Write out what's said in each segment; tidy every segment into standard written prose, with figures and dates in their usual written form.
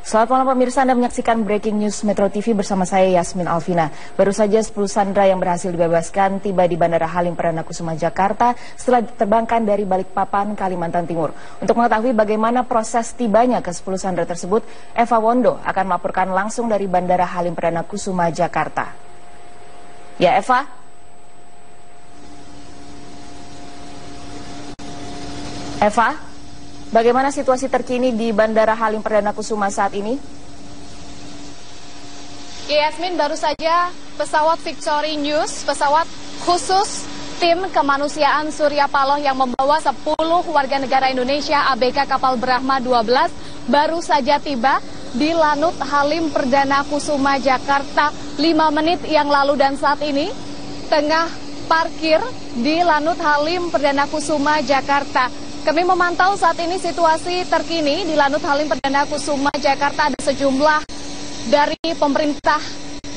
Selamat malam pemirsa, Anda menyaksikan Breaking News Metro TV bersama saya Yasmin Alvina. Baru saja 10 sandera yang berhasil dibebaskan tiba di Bandara Halim Perdana Kusuma Jakarta setelah diterbangkan dari Balikpapan, Kalimantan Timur. Untuk mengetahui bagaimana proses tibanya ke 10 sandera tersebut, Eva Wondo akan melaporkan langsung dari Bandara Halim Perdana Kusuma Jakarta. Ya Eva? Eva? Bagaimana situasi terkini di Bandara Halim Perdana Kusuma saat ini? Ya, Yasmin, baru saja pesawat Victory News, pesawat khusus tim kemanusiaan Surya Paloh yang membawa 10 warga negara Indonesia ABK kapal Brahma 12 baru saja tiba di Lanut Halim Perdana Kusuma Jakarta 5 menit yang lalu, dan saat ini tengah parkir di Lanut Halim Perdana Kusuma Jakarta. Kami memantau saat ini situasi terkini di Lanut Halim Perdana Kusuma Jakarta. Ada sejumlah dari pemerintah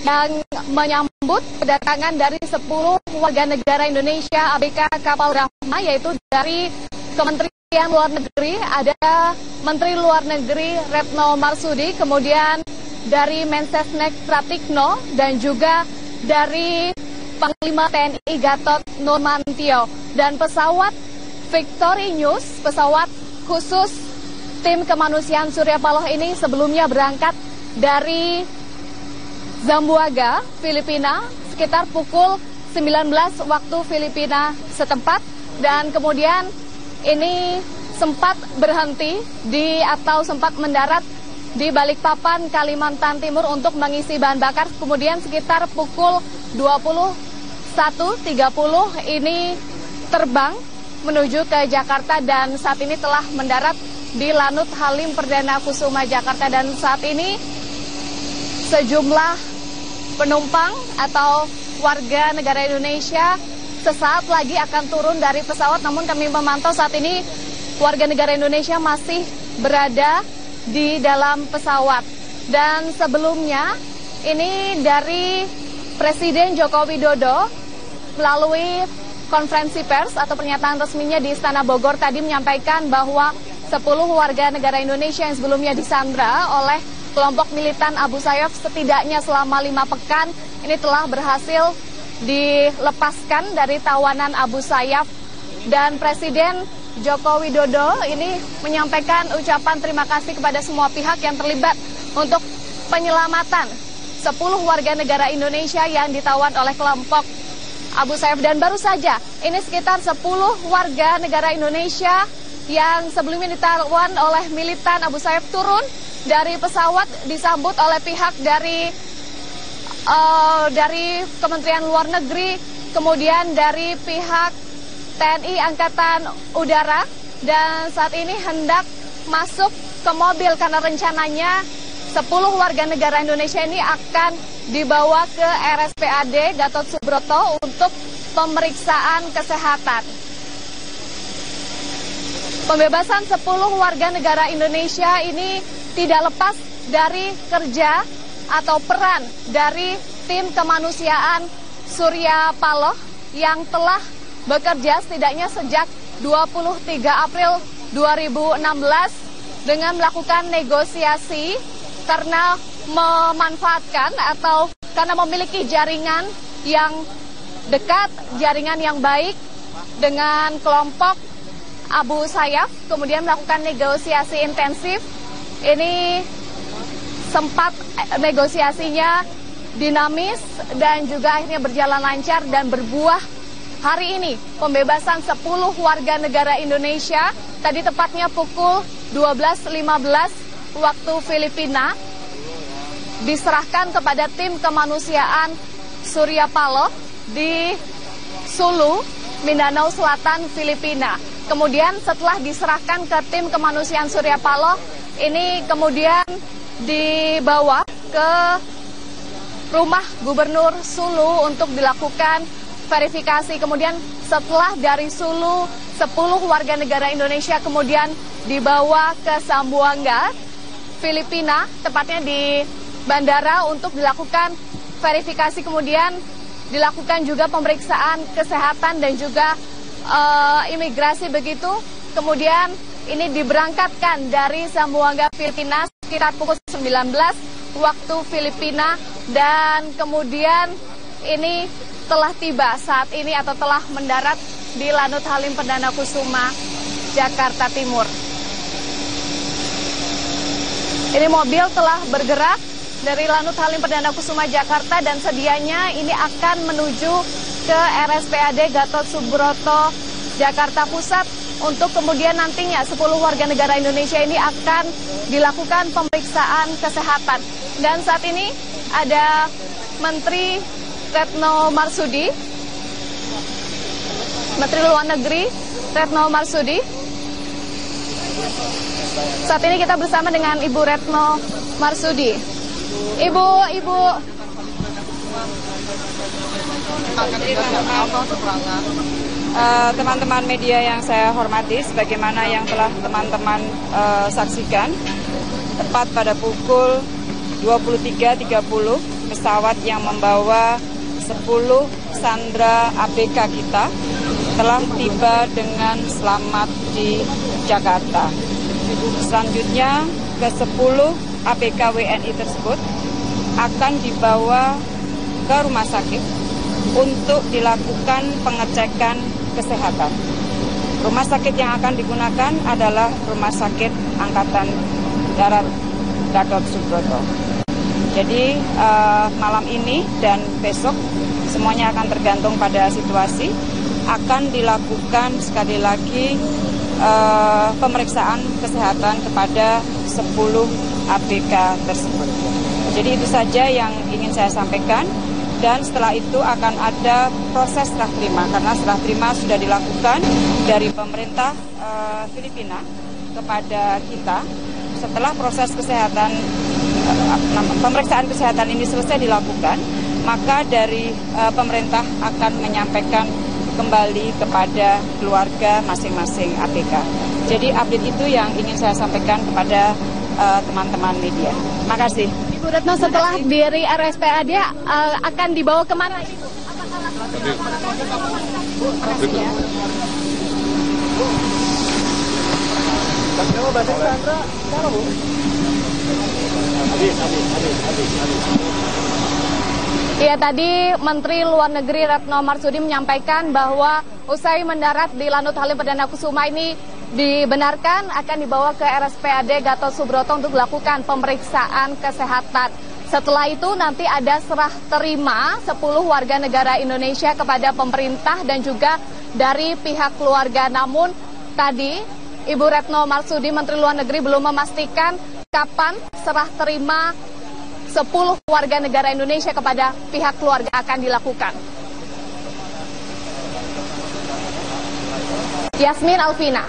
yang menyambut kedatangan dari 10 warga negara Indonesia ABK kapal Brahma, yaitu dari Kementerian Luar Negeri, ada Menteri Luar Negeri Retno Marsudi, kemudian dari Mensesnek Pratikno, dan juga dari Panglima TNI Gatot Nurmantio. Dan pesawat Victory News, pesawat khusus tim kemanusiaan Surya Paloh ini sebelumnya berangkat dari Zamboanga, Filipina, sekitar pukul 19 waktu Filipina setempat, dan kemudian ini sempat berhenti atau sempat mendarat di Balikpapan, Kalimantan Timur untuk mengisi bahan bakar. Kemudian sekitar pukul 21.30 ini terbang menuju ke Jakarta, dan saat ini telah mendarat di Lanut Halim Perdana Kusuma Jakarta. Dan saat ini sejumlah penumpang atau warga negara Indonesia sesaat lagi akan turun dari pesawat, namun kami memantau saat ini warga negara Indonesia masih berada di dalam pesawat. Dan sebelumnya ini dari Presiden Joko Widodo melalui konferensi pers atau pernyataan resminya di Istana Bogor tadi menyampaikan bahwa 10 warga negara Indonesia yang sebelumnya disandra oleh kelompok militan Abu Sayyaf setidaknya selama 5 pekan ini telah berhasil dilepaskan dari tawanan Abu Sayyaf. Dan Presiden Joko Widodo ini menyampaikan ucapan terima kasih kepada semua pihak yang terlibat untuk penyelamatan 10 warga negara Indonesia yang ditawan oleh kelompok Abu Sayyaf. Dan baru saja ini sekitar 10 warga negara Indonesia yang sebelumnya ditawan oleh militan Abu Sayyaf turun dari pesawat, disambut oleh pihak dari Kementerian Luar Negeri, kemudian dari pihak TNI Angkatan Udara, dan saat ini hendak masuk ke mobil karena rencananya 10 warga negara Indonesia ini akan dibawa ke RSPAD Gatot Subroto untuk pemeriksaan kesehatan. Pembebasan 10 warga negara Indonesia ini tidak lepas dari kerja atau peran dari tim kemanusiaan Surya Paloh yang telah bekerja setidaknya sejak 23 April 2016 dengan melakukan negosiasi karena memanfaatkan atau karena memiliki jaringan yang dekat, jaringan yang baik dengan kelompok Abu Sayyaf, kemudian melakukan negosiasi intensif. Ini sempat negosiasinya dinamis dan juga akhirnya berjalan lancar dan berbuah hari ini pembebasan 10 warga negara Indonesia tadi tepatnya pukul 12.15 waktu Filipina diserahkan kepada tim kemanusiaan Surya Paloh di Sulu, Mindanao Selatan, Filipina. Kemudian setelah diserahkan ke tim kemanusiaan Surya Paloh, ini kemudian dibawa ke rumah Gubernur Sulu untuk dilakukan verifikasi. Kemudian setelah dari Sulu, 10 warga negara Indonesia kemudian dibawa ke Zamboanga, Filipina, tepatnya di bandara untuk dilakukan verifikasi, kemudian dilakukan juga pemeriksaan kesehatan dan juga imigrasi begitu. Kemudian ini diberangkatkan dari Zamboanga, Filipina sekitar pukul 19 waktu Filipina, dan kemudian ini telah tiba saat ini atau telah mendarat di Lanut Halim Perdana Kusuma, Jakarta Timur. Ini mobil telah bergerak dari Lanut Halim Perdana Kusuma, Jakarta, dan sedianya ini akan menuju ke RSPAD Gatot Subroto, Jakarta Pusat, untuk kemudian nantinya 10 warga negara Indonesia ini akan dilakukan pemeriksaan kesehatan. Dan saat ini ada Menteri Retno Marsudi, Menteri Luar Negeri Retno Marsudi. Saat ini kita bersama dengan Ibu Retno Marsudi. Ibu. Teman-teman media yang saya hormati, sebagaimana yang telah teman-teman saksikan, tepat pada pukul 23.30 pesawat yang membawa 10 sandera ABK kita telah tiba dengan selamat di Jakarta. Selanjutnya ke-10 ABK WNI tersebut akan dibawa ke rumah sakit untuk dilakukan pengecekan kesehatan. Rumah sakit yang akan digunakan adalah Rumah Sakit Angkatan Darat Gatot Subroto. Jadi malam ini dan besok semuanya akan tergantung pada situasi, akan dilakukan sekali lagi pemeriksaan kesehatan kepada 10 ABK tersebut. Jadi itu saja yang ingin saya sampaikan. Dan setelah itu akan ada proses serah terima, karena serah terima sudah dilakukan dari pemerintah Filipina kepada kita. Setelah proses kesehatan, pemeriksaan kesehatan ini selesai dilakukan, maka dari pemerintah akan menyampaikan kembali kepada keluarga masing-masing ABK. Jadi update itu yang ingin saya sampaikan kepada teman-teman media. Terima kasih. Ibu Retno, setelah dari RSPAD akan dibawa kemana? Ya, tadi Menteri Luar Negeri Retno Marsudi menyampaikan bahwa usai mendarat di Lanut Halim Perdana Kusuma ini dibenarkan akan dibawa ke RSPAD Gatot Subroto untuk dilakukan pemeriksaan kesehatan. Setelah itu nanti ada serah terima 10 warga negara Indonesia kepada pemerintah dan juga dari pihak keluarga. Namun tadi Ibu Retno Marsudi, Menteri Luar Negeri, belum memastikan kapan serah terima 10 warga negara Indonesia kepada pihak keluarga akan dilakukan. Yasmin Alvina.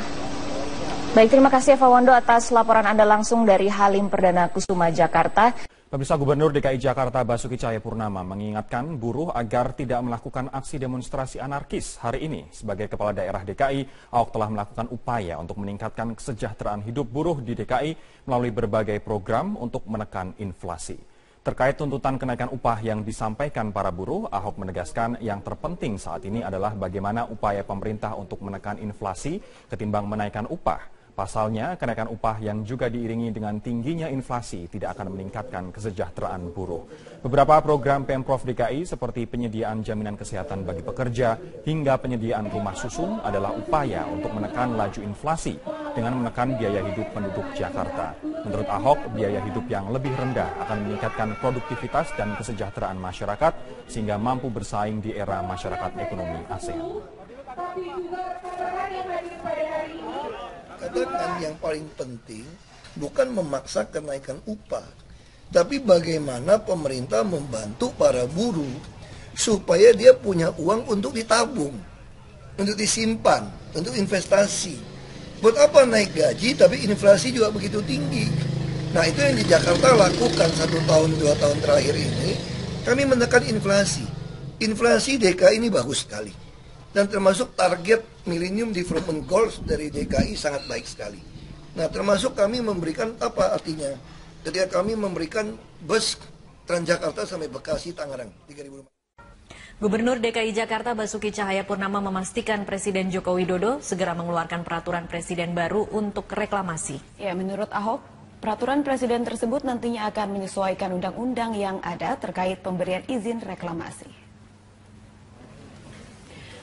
Baik, terima kasih Eva Wando atas laporan Anda langsung dari Halim Perdana Kusuma, Jakarta. Pemirsa, Gubernur DKI Jakarta Basuki Cahayapurnama mengingatkan buruh agar tidak melakukan aksi demonstrasi anarkis hari ini. Sebagai Kepala Daerah DKI, Ahok telah melakukan upaya untuk meningkatkan kesejahteraan hidup buruh di DKI melalui berbagai program untuk menekan inflasi. Terkait tuntutan kenaikan upah yang disampaikan para buruh, Ahok menegaskan yang terpenting saat ini adalah bagaimana upaya pemerintah untuk menekan inflasi ketimbang menaikkan upah. Pasalnya, kenaikan upah yang juga diiringi dengan tingginya inflasi tidak akan meningkatkan kesejahteraan buruh. Beberapa program Pemprov DKI seperti penyediaan jaminan kesehatan bagi pekerja hingga penyediaan rumah susun adalah upaya untuk menekan laju inflasi dengan menekan biaya hidup penduduk Jakarta. Menurut Ahok, biaya hidup yang lebih rendah akan meningkatkan produktivitas dan kesejahteraan masyarakat sehingga mampu bersaing di era masyarakat ekonomi ASEAN. Katakan yang paling penting bukan memaksa kenaikan upah, tapi bagaimana pemerintah membantu para buruh supaya dia punya uang untuk ditabung, untuk disimpan, untuk investasi. Buat apa naik gaji tapi inflasi juga begitu tinggi? Nah, itu yang di Jakarta lakukan 1 tahun 2 tahun terakhir ini. Kami menekan inflasi. Inflasi DKI ini bagus sekali. Dan termasuk target Millennium Development Goals dari DKI sangat baik sekali. Nah, termasuk kami memberikan apa artinya? Ketika kami memberikan bus Transjakarta sampai Bekasi, Tangerang, 3.000. Gubernur DKI Jakarta Basuki Cahayapurnama memastikan Presiden Joko Widodo segera mengeluarkan peraturan presiden baru untuk reklamasi. Ya, menurut Ahok, Peraturan Presiden tersebut nantinya akan menyesuaikan undang-undang yang ada terkait pemberian izin reklamasi.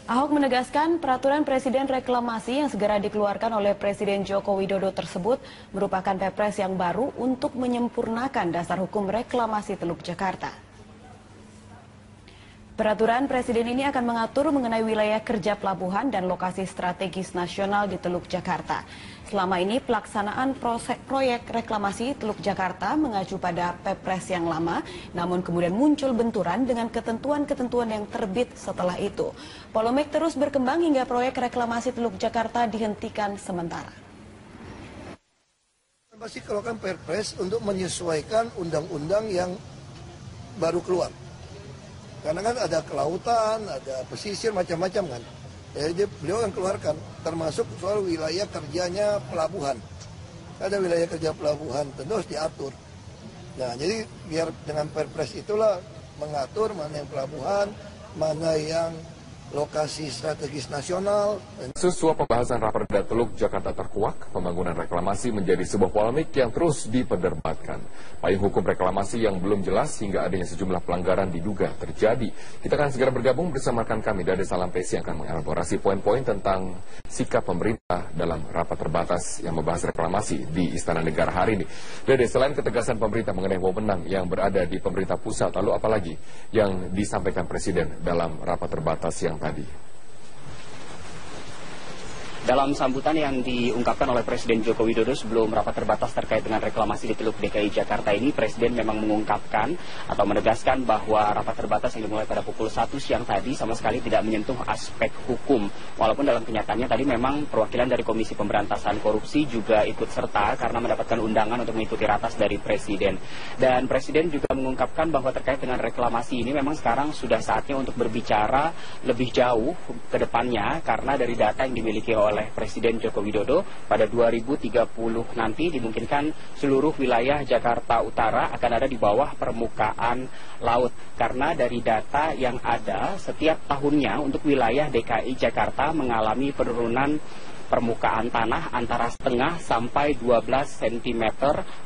Ahok menegaskan peraturan Presiden reklamasi yang segera dikeluarkan oleh Presiden Joko Widodo tersebut merupakan Perpres yang baru untuk menyempurnakan dasar hukum reklamasi Teluk Jakarta. Peraturan Presiden ini akan mengatur mengenai wilayah kerja pelabuhan dan lokasi strategis nasional di Teluk Jakarta. Selama ini pelaksanaan proyek reklamasi Teluk Jakarta mengacu pada Perpres yang lama, namun kemudian muncul benturan dengan ketentuan-ketentuan yang terbit setelah itu. Polemik terus berkembang hingga proyek reklamasi Teluk Jakarta dihentikan sementara. Pasti keluarkan Perpres untuk menyesuaikan undang-undang yang baru keluar. Karena kan ada kelautan, ada pesisir, macam-macam kan. Jadi beliau akan keluarkan, termasuk soal wilayah kerjanya pelabuhan. Ada wilayah kerja pelabuhan, tentu harus diatur. Nah, jadi biar dengan Perpres itulah mengatur mana yang pelabuhan, mana yang lokasi strategis nasional. Sesuai pembahasan Raperda Teluk Jakarta terkuak, pembangunan reklamasi menjadi sebuah polemik yang terus diperdebatkan. Payung hukum reklamasi yang belum jelas hingga adanya sejumlah pelanggaran diduga terjadi. Kita akan segera bergabung bersama rekan kami Dede Salampesi yang akan mengelaborasi poin-poin tentang sikap pemerintah dalam rapat terbatas yang membahas reklamasi di Istana Negara hari ini. Dede, selain ketegasan pemerintah mengenai wewenang yang berada di pemerintah pusat, lalu apalagi yang disampaikan Presiden dalam rapat terbatas yang tadi? Dalam sambutan yang diungkapkan oleh Presiden Joko Widodo sebelum rapat terbatas terkait dengan reklamasi di Teluk DKI Jakarta ini, Presiden memang mengungkapkan atau menegaskan bahwa rapat terbatas yang dimulai pada pukul 1 siang tadi sama sekali tidak menyentuh aspek hukum. Walaupun dalam kenyataannya tadi memang perwakilan dari Komisi Pemberantasan Korupsi juga ikut serta karena mendapatkan undangan untuk mengikuti ratas dari Presiden. Dan Presiden juga mengungkapkan bahwa terkait dengan reklamasi ini memang sekarang sudah saatnya untuk berbicara lebih jauh ke depannya, karena dari data yang dimiliki oleh Presiden Joko Widodo pada 2030 nanti dimungkinkan seluruh wilayah Jakarta Utara akan ada di bawah permukaan laut. Karena dari data yang ada setiap tahunnya untuk wilayah DKI Jakarta mengalami penurunan permukaan tanah antara setengah sampai 12 cm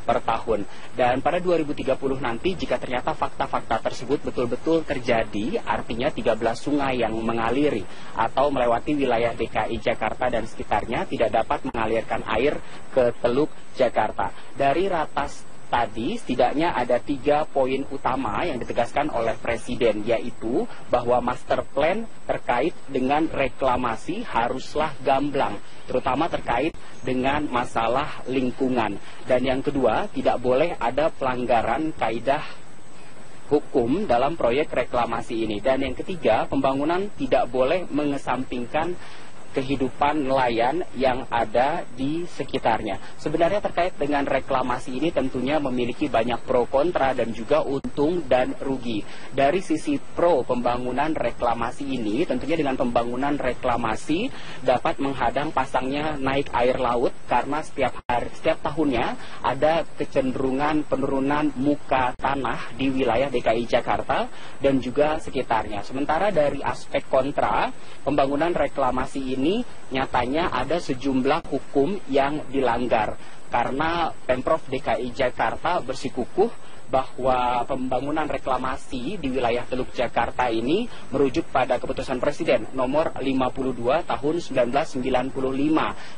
per tahun. Dan pada 2030 nanti jika ternyata fakta-fakta tersebut betul-betul terjadi, artinya 13 sungai yang mengaliri atau melewati wilayah DKI Jakarta dan sekitarnya tidak dapat mengalirkan air ke Teluk Jakarta. Dari ratas tadi setidaknya ada 3 poin utama yang ditegaskan oleh Presiden, yaitu bahwa master plan terkait dengan reklamasi haruslah gamblang, terutama terkait dengan masalah lingkungan. Dan yang kedua, tidak boleh ada pelanggaran kaidah hukum dalam proyek reklamasi ini. Dan yang ketiga, pembangunan tidak boleh mengesampingkan kehidupan nelayan yang ada di sekitarnya. Sebenarnya terkait dengan reklamasi ini tentunya memiliki banyak pro kontra dan juga untung dan rugi. Dari sisi pro pembangunan reklamasi ini, tentunya dengan pembangunan reklamasi dapat menghadang pasangnya naik air laut, karena setiap tahunnya ada kecenderungan penurunan muka tanah di wilayah DKI Jakarta dan juga sekitarnya. Sementara dari aspek kontra, pembangunan reklamasi ini nyatanya ada sejumlah hukum yang dilanggar, karena Pemprov DKI Jakarta bersikukuh bahwa pembangunan reklamasi di wilayah Teluk Jakarta ini merujuk pada keputusan Presiden nomor 52 tahun 1995.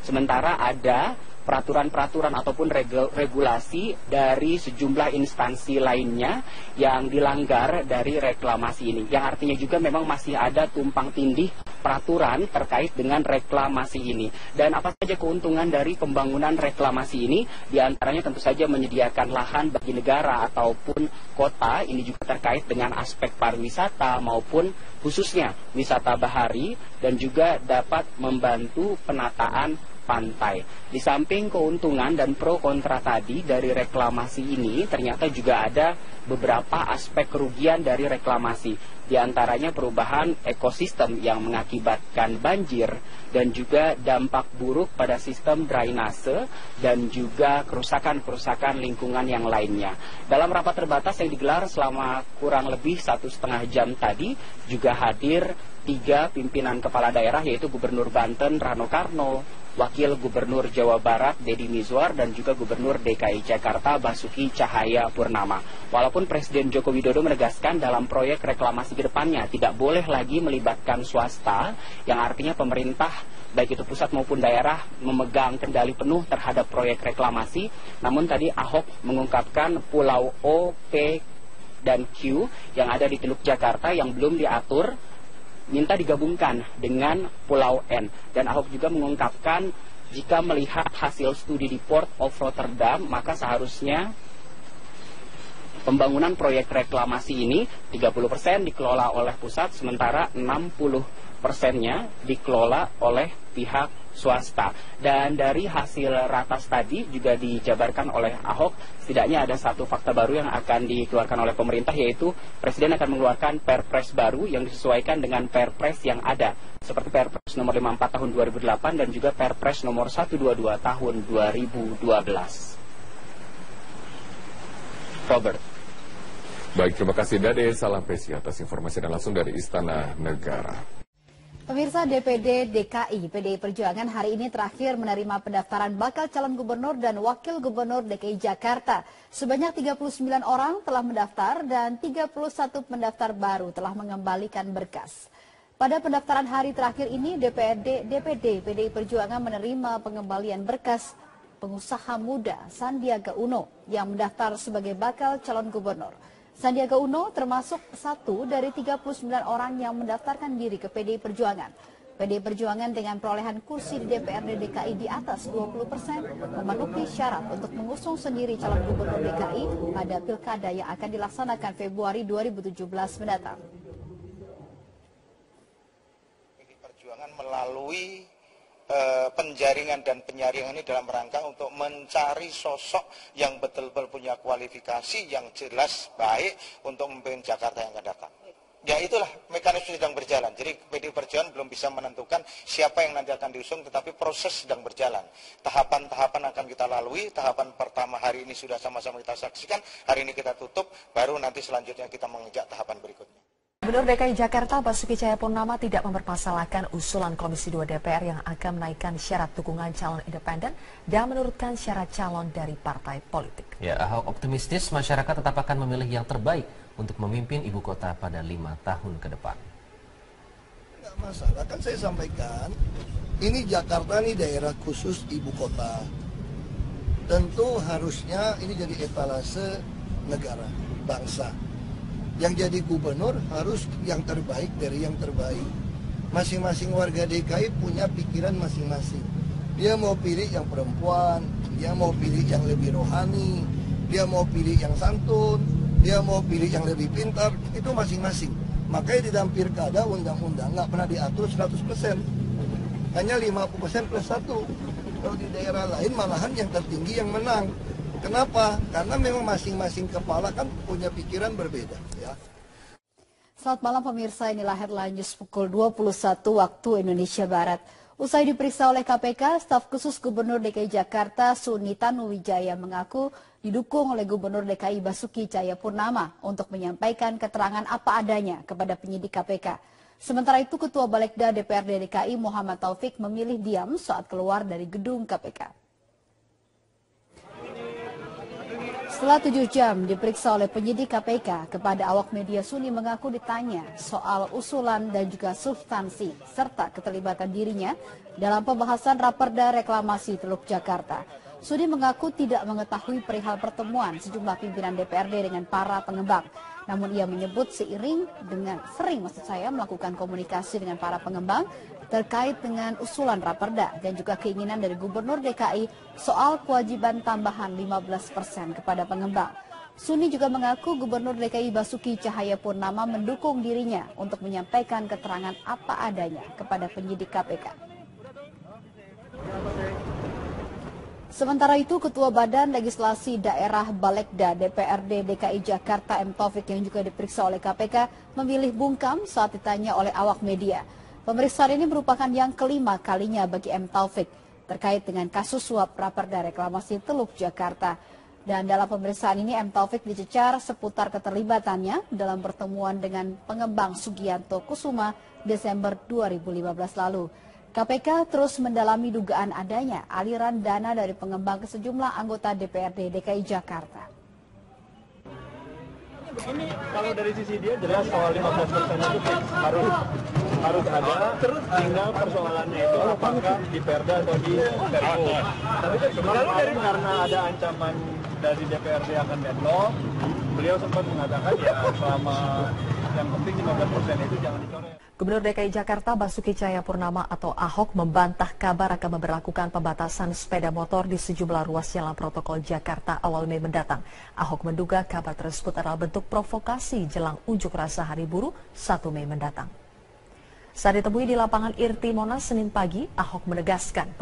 Sementara ada peraturan-peraturan ataupun regulasi dari sejumlah instansi lainnya yang dilanggar dari reklamasi ini, yang artinya juga memang masih ada tumpang tindih peraturan terkait dengan reklamasi ini. Dan apa saja keuntungan dari pembangunan reklamasi ini? Di antaranya tentu saja menyediakan lahan bagi negara ataupun kota. Ini juga terkait dengan aspek pariwisata maupun khususnya wisata bahari, dan juga dapat membantu penataan pantai. Di samping keuntungan dan pro kontra tadi dari reklamasi ini, ternyata juga ada beberapa aspek kerugian dari reklamasi. Di antaranya perubahan ekosistem yang mengakibatkan banjir dan juga dampak buruk pada sistem drainase dan juga kerusakan-kerusakan lingkungan yang lainnya. Dalam rapat terbatas yang digelar selama kurang lebih 1,5 jam tadi juga hadir 3 pimpinan kepala daerah, yaitu Gubernur Banten Rano Karno, Wakil Gubernur Jawa Barat Deddy Mizwar, dan juga Gubernur DKI Jakarta Basuki Cahayapurnama. Walaupun Presiden Joko Widodo menegaskan dalam proyek reklamasi ke depannya tidak boleh lagi melibatkan swasta, yang artinya pemerintah baik itu pusat maupun daerah memegang kendali penuh terhadap proyek reklamasi. Namun tadi Ahok mengungkapkan Pulau O, P, dan Q yang ada di Teluk Jakarta yang belum diatur minta digabungkan dengan Pulau N. Dan Ahok juga mengungkapkan jika melihat hasil studi di Port of Rotterdam, maka seharusnya pembangunan proyek reklamasi ini 30% dikelola oleh pusat, sementara 60%-nya dikelola oleh pihak swasta. Dan dari hasil ratas tadi juga dijabarkan oleh Ahok, setidaknya ada satu fakta baru yang akan dikeluarkan oleh pemerintah, yaitu Presiden akan mengeluarkan Perpres baru yang disesuaikan dengan Perpres yang ada, seperti Perpres nomor 54 tahun 2008 dan juga Perpres nomor 122 tahun 2012. Robert. Baik, terima kasih Dade Salampesi atas informasi dan langsung dari Istana Negara. Pemirsa, DPD DKI PDI Perjuangan hari ini terakhir menerima pendaftaran bakal calon gubernur dan wakil gubernur DKI Jakarta. Sebanyak 39 orang telah mendaftar dan 31 pendaftar baru telah mengembalikan berkas. Pada pendaftaran hari terakhir ini, DPD PDI Perjuangan menerima pengembalian berkas pengusaha muda Sandiaga Uno yang mendaftar sebagai bakal calon gubernur. Sandiaga Uno termasuk satu dari 39 orang yang mendaftarkan diri ke PDI Perjuangan. PDI Perjuangan dengan perolehan kursi di DPRD DKI di atas 20% memenuhi syarat untuk mengusung sendiri calon gubernur DKI pada pilkada yang akan dilaksanakan Februari 2017 mendatang. PDI Perjuangan melalui penjaringan dan penyaringan ini dalam rangka untuk mencari sosok yang betul-betul punya kualifikasi yang jelas baik untuk memimpin Jakarta yang akan datang. Ya itulah mekanisme sedang berjalan. Jadi PDI Perjuangan belum bisa menentukan siapa yang nanti akan diusung, tetapi proses sedang berjalan. Tahapan-tahapan akan kita lalui. Tahapan pertama hari ini sudah sama-sama kita saksikan. Hari ini kita tutup, baru nanti selanjutnya kita menginjak tahapan berikutnya. Gubernur DKI Jakarta Basuki Cahayapurnama tidak mempermasalahkan usulan Komisi 2 DPR yang akan menaikkan syarat dukungan calon independen dan menurunkan syarat calon dari partai politik. Ya, Ahok optimistis masyarakat tetap akan memilih yang terbaik untuk memimpin ibu kota pada 5 tahun ke depan. Tidak masalah, kan saya sampaikan, ini Jakarta ini daerah khusus ibu kota. Tentu harusnya ini jadi etalase negara, bangsa. Yang jadi gubernur harus yang terbaik dari yang terbaik. Masing-masing warga DKI punya pikiran masing-masing. Dia mau pilih yang perempuan, dia mau pilih yang lebih rohani, dia mau pilih yang santun, dia mau pilih yang lebih pintar, itu masing-masing. Makanya di dalam pilkada undang-undang nggak pernah diatur 100%. Hanya 50% plus 1. Kalau di daerah lain malahan yang tertinggi yang menang. Kenapa? Karena memang masing-masing kepala kan punya pikiran berbeda. Ya. Selamat malam pemirsa, inilah headline news pukul 21 waktu Indonesia Barat. Usai diperiksa oleh KPK, staf khusus Gubernur DKI Jakarta Suni Tanuwijaya mengaku didukung oleh Gubernur DKI Basuki Cahayapurnama untuk menyampaikan keterangan apa adanya kepada penyidik KPK. Sementara itu Ketua Balegda DPRD DKI Muhammad Taufik memilih diam saat keluar dari gedung KPK. Setelah 7 jam diperiksa oleh penyidik KPK, kepada awak media Suni mengaku ditanya soal usulan dan juga substansi serta keterlibatan dirinya dalam pembahasan Raperda Reklamasi Teluk Jakarta. Suni mengaku tidak mengetahui perihal pertemuan sejumlah pimpinan DPRD dengan para pengembang. Namun ia menyebut sering melakukan komunikasi dengan para pengembang terkait dengan usulan Raperda dan juga keinginan dari Gubernur DKI soal kewajiban tambahan 15% kepada pengembang. Suni juga mengaku Gubernur DKI Basuki Cahayapurnama mendukung dirinya untuk menyampaikan keterangan apa adanya kepada penyidik KPK. Sementara itu, Ketua Badan Legislasi Daerah Balegda DPRD DKI Jakarta M. Taufik yang juga diperiksa oleh KPK memilih bungkam saat ditanya oleh awak media. Pemeriksaan ini merupakan yang kelima kalinya bagi M. Taufik terkait dengan kasus suap Raperda Reklamasi Teluk Jakarta. Dan dalam pemeriksaan ini M. Taufik dicecar seputar keterlibatannya dalam pertemuan dengan pengembang Sugianto Kusuma Desember 2015 lalu. KPK terus mendalami dugaan adanya aliran dana dari pengembang ke sejumlah anggota DPRD DKI Jakarta. Begini, kalau dari sisi dia jelas soal 15% itu harus ada, terus tinggal persoalannya itu apakah di Perda atau di Perpu. Tapi kan sebenarnya karena ada ancaman dari DPRD akan deadlock, beliau sempat mengatakan ya selama yang penting 15% itu jangan dicoret. Gubernur DKI Jakarta Basuki Cahayapurnama atau Ahok membantah kabar akan memberlakukan pembatasan sepeda motor di sejumlah ruas jalan protokol Jakarta awal Mei mendatang. Ahok menduga kabar tersebut adalah bentuk provokasi jelang unjuk rasa Hari Buruh 1 Mei mendatang. Saat ditemui di lapangan Irti Monas Senin pagi, Ahok menegaskan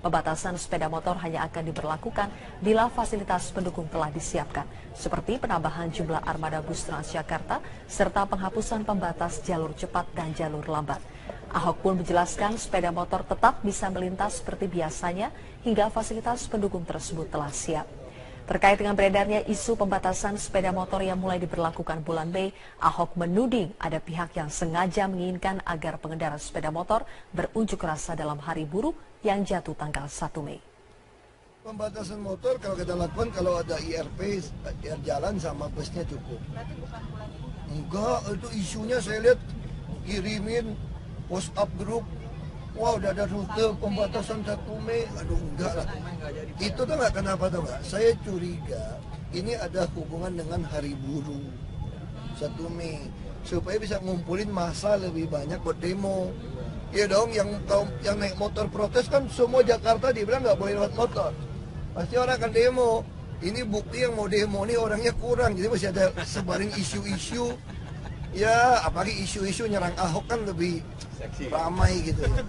pembatasan sepeda motor hanya akan diberlakukan bila fasilitas pendukung telah disiapkan, seperti penambahan jumlah armada bus Transjakarta serta penghapusan pembatas jalur cepat dan jalur lambat. Ahok pun menjelaskan sepeda motor tetap bisa melintas seperti biasanya hingga fasilitas pendukung tersebut telah siap. Terkait dengan beredarnya isu pembatasan sepeda motor yang mulai diberlakukan bulan Mei, Ahok menuding ada pihak yang sengaja menginginkan agar pengendara sepeda motor berunjuk rasa dalam Hari Buruh yang jatuh tanggal 1 Mei. Pembatasan motor kalau kita lakukan kalau ada IRP jalan sama busnya cukup. Enggak, itu isunya saya lihat kirimin WhatsApp grup. Wah, udah ada rute pembatasan 1 Mei. Aduh, enggak lah. Itu tuh enggak, kenapa tuh enggak? Saya curiga ini ada hubungan dengan Hari Buruh 1 Mei. Supaya bisa ngumpulin massa lebih banyak buat demo. Ya dong, yang naik motor protes kan semua Jakarta dibilang nggak boleh lewat motor. Pasti orang akan demo. Ini bukti yang mau demo ini orangnya kurang. Jadi masih ada sebarin isu-isu. Ya, apalagi isu-isu nyerang Ahok kan lebih ramai gitu ya.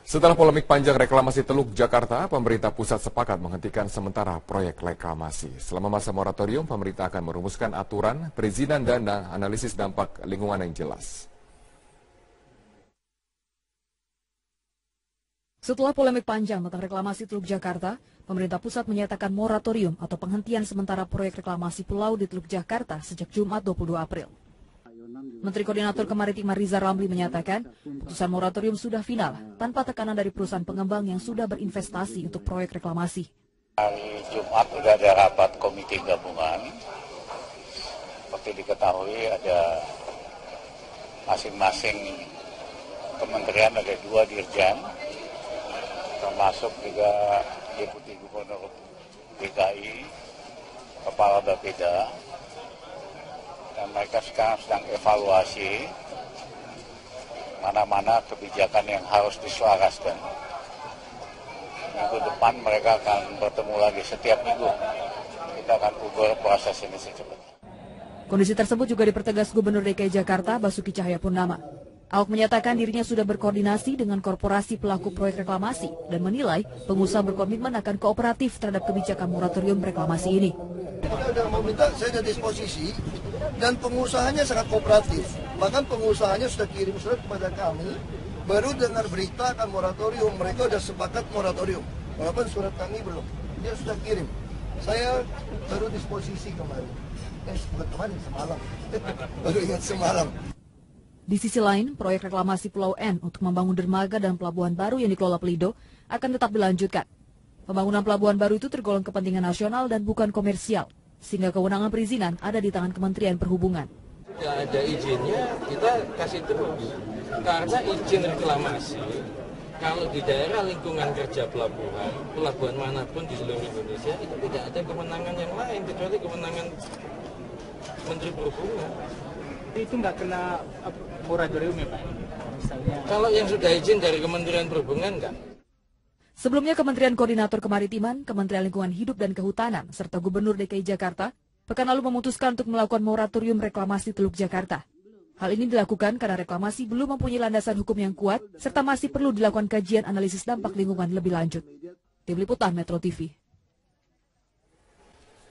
Setelah polemik panjang reklamasi Teluk Jakarta, pemerintah pusat sepakat menghentikan sementara proyek reklamasi. Selama masa moratorium, pemerintah akan merumuskan aturan, perizinan dan analisis dampak lingkungan yang jelas. Setelah polemik panjang tentang reklamasi Teluk Jakarta, pemerintah pusat menyatakan moratorium atau penghentian sementara proyek reklamasi pulau di Teluk Jakarta sejak Jumat 22 April. Menteri Koordinator Kemaritiman Rizal Ramli menyatakan, putusan moratorium sudah final tanpa tekanan dari perusahaan pengembang yang sudah berinvestasi untuk proyek reklamasi. Hari Jumat sudah ada rapat komite gabungan. Seperti diketahui ada masing-masing kementerian ada 2 dirjen, termasuk juga Deputi Gubernur DKI, Kepala Bapeda. Dan mereka sekarang sedang evaluasi mana-mana kebijakan yang harus diselaraskan. Minggu depan mereka akan bertemu lagi setiap minggu. Kita akan ukur proses ini secepatnya. Kondisi tersebut juga dipertegas Gubernur DKI Jakarta Basuki Cahayapurnama. Ahok menyatakan dirinya sudah berkoordinasi dengan korporasi pelaku proyek reklamasi dan menilai pengusaha berkomitmen akan kooperatif terhadap kebijakan moratorium reklamasi ini. Saya mau minta, saya ada disposisi dan pengusahanya sangat kooperatif. Bahkan pengusahanya sudah kirim surat kepada kami, baru dengar berita akan moratorium, mereka sudah sepakat moratorium. Walaupun surat kami belum, dia sudah kirim. Saya baru disposisi kemarin. Bukan kemarin, semalam. Baru ingat semalam. Di sisi lain, proyek reklamasi Pulau N untuk membangun dermaga dan pelabuhan baru yang dikelola Pelindo akan tetap dilanjutkan. Pembangunan pelabuhan baru itu tergolong kepentingan nasional dan bukan komersial, sehingga kewenangan perizinan ada di tangan Kementerian Perhubungan. Tidak ada izinnya, kita kasih terus. Karena izin reklamasi, kalau di daerah lingkungan kerja pelabuhan manapun di seluruh Indonesia, itu tidak ada kewenangan yang lain, kecuali kewenangan Menteri Perhubungan. Itu nggak kena moratorium ya Pak? Misalnya. Kalau yang sudah izin dari Kementerian Perhubungan enggak. Sebelumnya Kementerian Koordinator Kemaritiman, Kementerian Lingkungan Hidup dan Kehutanan, serta Gubernur DKI Jakarta pekan lalu memutuskan untuk melakukan moratorium reklamasi Teluk Jakarta. Hal ini dilakukan karena reklamasi belum mempunyai landasan hukum yang kuat, serta masih perlu dilakukan kajian analisis dampak lingkungan lebih lanjut. Tim Liputan Metro TV.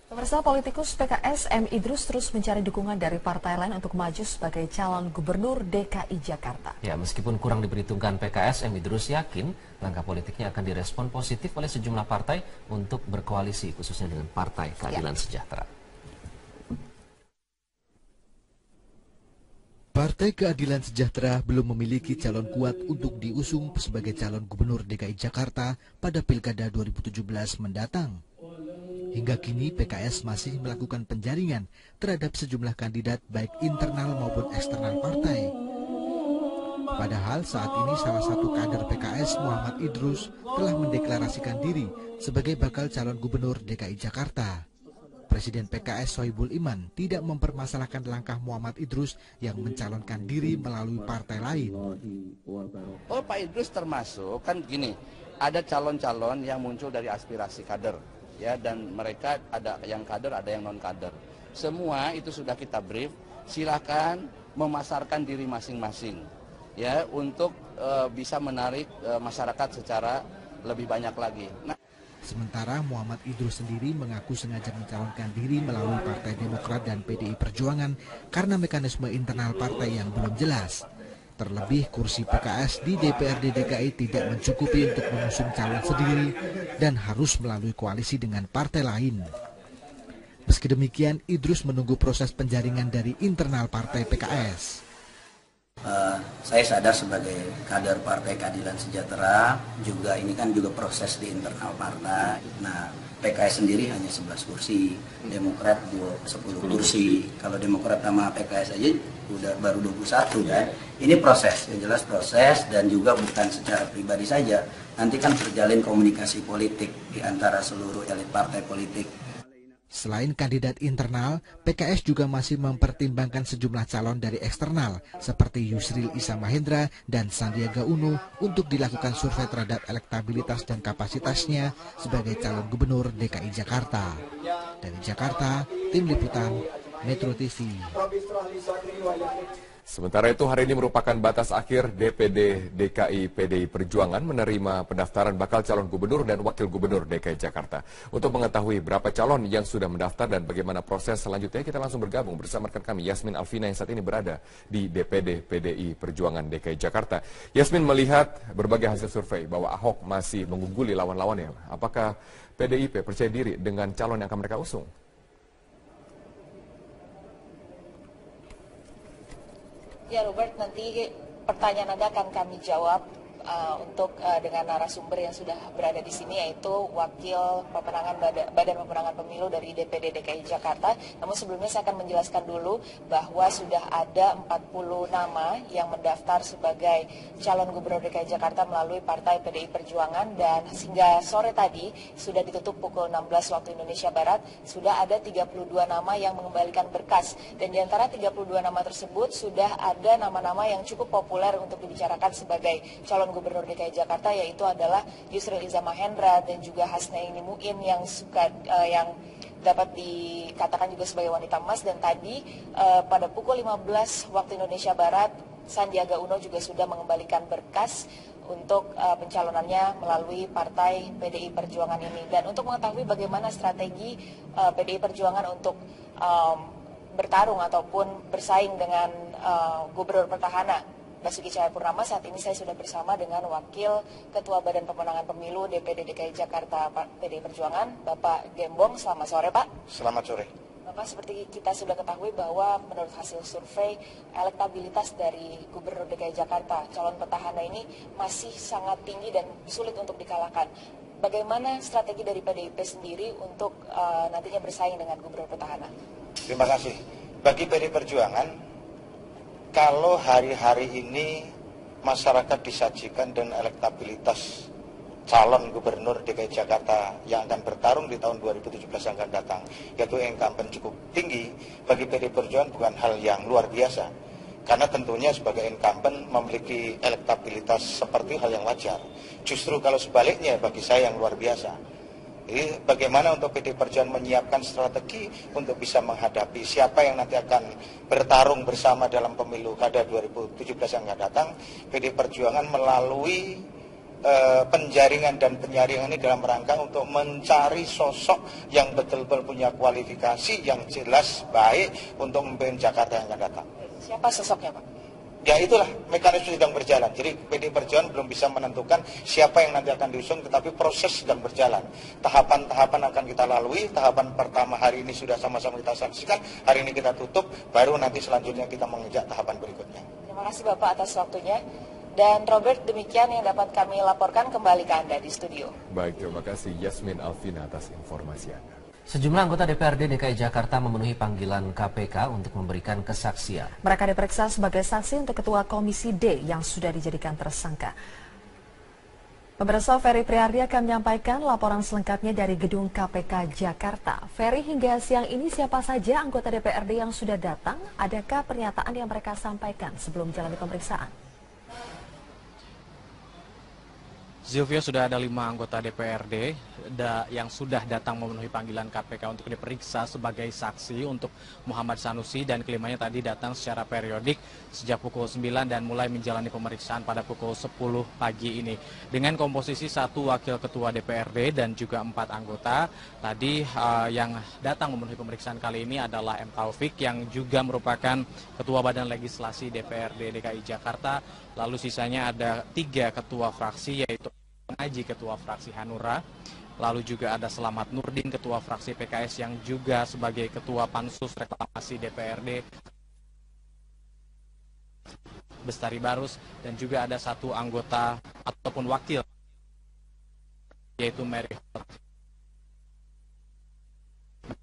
Pemirsa, politikus PKS M. Idrus terus mencari dukungan dari partai lain untuk maju sebagai calon gubernur DKI Jakarta. Ya, meskipun kurang diperhitungkan PKS, M. Idrus yakin langkah politiknya akan direspon positif oleh sejumlah partai untuk berkoalisi, khususnya dengan Partai Keadilan Sejahtera. Partai Keadilan Sejahtera belum memiliki calon kuat untuk diusung sebagai calon gubernur DKI Jakarta pada Pilkada 2017 mendatang. Hingga kini PKS masih melakukan penjaringan terhadap sejumlah kandidat baik internal maupun eksternal partai. Padahal saat ini salah satu kader PKS, Muhammad Idrus, telah mendeklarasikan diri sebagai bakal calon gubernur DKI Jakarta. Presiden PKS Sohibul Iman tidak mempermasalahkan langkah Muhammad Idrus yang mencalonkan diri melalui partai lain. Oh, Pak Idrus termasuk, kan gini, ada calon-calon yang muncul dari aspirasi kader. Ya, dan mereka ada yang kader, ada yang non kader. Semua itu sudah kita brief. Silakan memasarkan diri masing-masing, ya, untuk bisa menarik masyarakat secara lebih banyak lagi. Sementara Muhammad Idrus sendiri mengaku sengaja mencalonkan diri melalui Partai Demokrat dan PDI Perjuangan karena mekanisme internal partai yang belum jelas. Terlebih kursi PKS di DPRD DKI tidak mencukupi untuk mengusung calon sendiri dan harus melalui koalisi dengan partai lain. Meski demikian, Idrus menunggu proses penjaringan dari internal partai PKS. Saya sadar sebagai kader Partai Keadilan Sejahtera, juga ini kan juga proses di internal partai. Nah, PKS sendiri hanya 11 kursi, Demokrat 10 kursi. Kalau Demokrat sama PKS aja udah baru 21 kan. Ini proses, yang jelas proses, dan juga bukan secara pribadi saja. Nanti kan terjalin komunikasi politik di antara seluruh elit partai politik. Selain kandidat internal, PKS juga masih mempertimbangkan sejumlah calon dari eksternal seperti Yusril Iza Mahendra dan Sandiaga Uno untuk dilakukan survei terhadap elektabilitas dan kapasitasnya sebagai calon gubernur DKI Jakarta. Dari Jakarta, Tim Liputan Metro TV. Sementara itu, hari ini merupakan batas akhir DPD DKI PDI Perjuangan menerima pendaftaran bakal calon gubernur dan wakil gubernur DKI Jakarta. Untuk mengetahui berapa calon yang sudah mendaftar dan bagaimana proses selanjutnya, kita langsung bergabung bersama rekan kami Yasmin Alvina yang saat ini berada di DPD PDI Perjuangan DKI Jakarta. Yasmin, melihat berbagai hasil survei bahwa Ahok masih mengungguli lawan-lawannya, apakah PDIP percaya diri dengan calon yang akan mereka usung? Ya Robert, nanti pertanyaan Anda akan kami jawab dengan narasumber yang sudah berada di sini, yaitu Wakil Badan Pemenangan Pemilu dari DPD DKI Jakarta. Namun sebelumnya saya akan menjelaskan dulu bahwa sudah ada 40 nama yang mendaftar sebagai calon gubernur DKI Jakarta melalui Partai PDI Perjuangan, dan hingga sore tadi sudah ditutup pukul 16 waktu Indonesia Barat, sudah ada 32 nama yang mengembalikan berkas, dan di antara 32 nama tersebut sudah ada nama-nama yang cukup populer untuk dibicarakan sebagai calon gubernur DKI Jakarta, yaitu adalah Yusril Iza Mahendra dan juga Hasnaini Muin yang dapat dikatakan juga sebagai wanita emas. Dan tadi pada pukul 15 waktu Indonesia Barat, Sandiaga Uno juga sudah mengembalikan berkas untuk pencalonannya melalui Partai PDI Perjuangan ini. Dan untuk mengetahui bagaimana strategi PDI Perjuangan untuk bertarung ataupun bersaing dengan gubernur petahana Basuki Cahayapurnama, saat ini saya sudah bersama dengan Wakil Ketua Badan Pemenangan Pemilu DPD DKI Jakarta PDI Perjuangan, Bapak Gembong. Selamat sore, Pak. Selamat sore. Bapak, seperti kita sudah ketahui bahwa menurut hasil survei, elektabilitas dari Gubernur DKI Jakarta, calon petahana ini masih sangat tinggi dan sulit untuk dikalahkan. Bagaimana strategi dari PDIP sendiri untuk nantinya bersaing dengan Gubernur petahana? Terima kasih. Bagi PDI Perjuangan, kalau hari-hari ini masyarakat disajikan dengan elektabilitas calon gubernur DKI Jakarta yang akan bertarung di tahun 2017 yang akan datang, yaitu incumbent cukup tinggi, bagi PDI Perjuangan bukan hal yang luar biasa. Karena tentunya sebagai incumbent memiliki elektabilitas seperti hal yang wajar. Justru kalau sebaliknya bagi saya yang luar biasa. Jadi bagaimana untuk PDI Perjuangan menyiapkan strategi untuk bisa menghadapi siapa yang nanti akan bertarung bersama dalam pemilu kada 2017 yang akan datang. PDI Perjuangan melalui penjaringan dan penyaringan ini dalam rangka untuk mencari sosok yang betul-betul punya kualifikasi yang jelas baik untuk memimpin Jakarta yang akan datang. Siapa sosoknya, Pak? Ya itulah mekanisme sedang berjalan. Jadi PD Perjuangan belum bisa menentukan siapa yang nanti akan diusung, tetapi proses sedang berjalan. Tahapan-tahapan akan kita lalui. Tahapan pertama hari ini sudah sama-sama kita saksikan. Hari ini kita tutup, baru nanti selanjutnya kita mengejar tahapan berikutnya. Terima kasih Bapak atas waktunya. Dan Robert, demikian yang dapat kami laporkan, kembali ke Anda di studio. Baik, terima kasih Yasmin Alvina atas informasi Anda. Sejumlah anggota DPRD DKI Jakarta memenuhi panggilan KPK untuk memberikan kesaksian. Mereka diperiksa sebagai saksi untuk Ketua Komisi D yang sudah dijadikan tersangka. Pemirsa, Ferry Priardi akan menyampaikan laporan selengkapnya dari gedung KPK Jakarta. Ferry, hingga siang ini siapa saja anggota DPRD yang sudah datang? Adakah pernyataan yang mereka sampaikan sebelum menjalani pemeriksaan? Zilvio, sudah ada 5 anggota DPRD yang sudah datang memenuhi panggilan KPK untuk diperiksa sebagai saksi untuk Muhammad Sanusi, dan kelimanya tadi datang secara periodik sejak pukul 9 dan mulai menjalani pemeriksaan pada pukul 10 pagi ini. Dengan komposisi 1 wakil ketua DPRD dan juga 4 anggota, tadi yang datang memenuhi pemeriksaan kali ini adalah M. Taufik yang juga merupakan Ketua Badan Legislasi DPRD DKI Jakarta, lalu sisanya ada 3 ketua fraksi, yaitu Pengaji Ketua Fraksi Hanura, lalu juga ada Selamat Nurdin Ketua Fraksi PKS yang juga sebagai Ketua Pansus Reklamasi DPRD, Bestari Barus, dan juga ada 1 anggota ataupun wakil yaitu Mary Hot.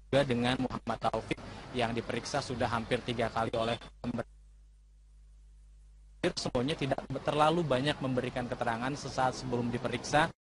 Juga dengan Muhammad Taufik yang diperiksa sudah hampir 3 kali oleh semuanya tidak terlalu banyak memberikan keterangan sesaat sebelum diperiksa.